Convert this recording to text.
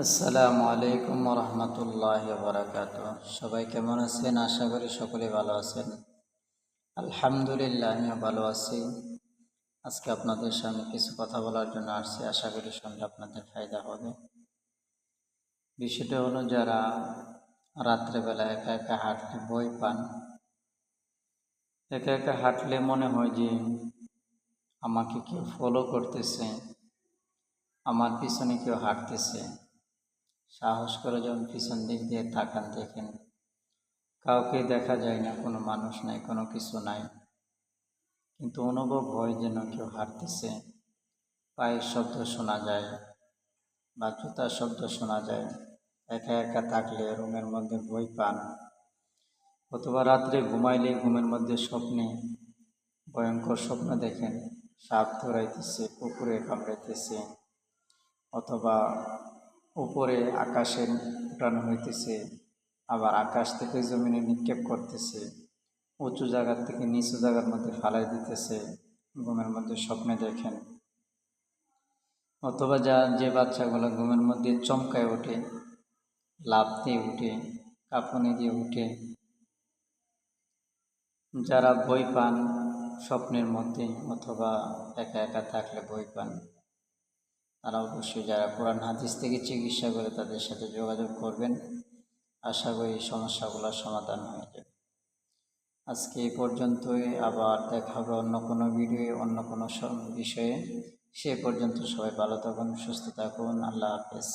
আসসালামু আলাইকুম রহমতুল্লাহি বারাকাতুহু। সবাই কেমন আছেন? আশা করি সকলে ভালো আছেন। আলহামদুলিল্লাহ, আমিও ভালো আছি। আজকে আপনাদের সামনে কিছু কথা বলার জন্য আসছি। আশা করি শুনলে আপনাদের ফায়দা হবে। বিষয়টা হলো, যারা রাত্রেবেলা একা একা হাঁটতে ভয় পান, একা একা হাঁটলে মনে হয় যে আমাকে কেউ ফলো করতেছে, আমার পিছনে কেউ হাঁটতেছে। সাহস করে যখন পিছন দিক দিয়ে তাকান, দেখেন কাউকে দেখা যায় না, কোনো মানুষ নাই, কোনো কিছু নাই, কিন্তু অনুভব হয় যেন কেউ হাঁটতেছে। পায়ের শব্দ শোনা যায় বা জুতার শব্দ শোনা যায়। একা একা থাকলে রুমের মধ্যে ভয় পান, অথবা রাত্রে ঘুমাইলে ঘুমের মধ্যে স্বপ্নে ভয়ঙ্কর স্বপ্ন দেখেন, সাপ ধরাইতেছে, কুকুরে কামড়াইতেছে, অথবা উপরে আকাশে উঠানো হইতেছে, আবার আকাশ থেকে জমিনে নিক্ষেপ করতেছে, উঁচু জায়গার থেকে নিচু জায়গার মধ্যে ফালাই দিতেছে, ঘুমের মধ্যে স্বপ্নে দেখেন। অথবা যে বাচ্চাগুলো ঘুমের মধ্যে চমকায় ওঠে, লাফ দিয়ে উঠে, কাঁপুনি দিয়ে উঠে। যারা ভয় পান স্বপ্নের মধ্যে অথবা একা একা থাকলে ভয় পান, তারা অবশ্যই যারা কোরআন হাদিস থেকে চিকিৎসা করে তাদের সাথে যোগাযোগ করবেন। আশা করি এই সমস্যাগুলোর সমাধান হয়ে যাবে। আজকে এই পর্যন্তই, আবার দেখা হবে অন্য কোনো ভিডিওয়ে, অন্য কোনো বিষয়ে। সে পর্যন্ত সবাই ভালো থাকুন, সুস্থ থাকুন। আল্লাহ হাফেজ।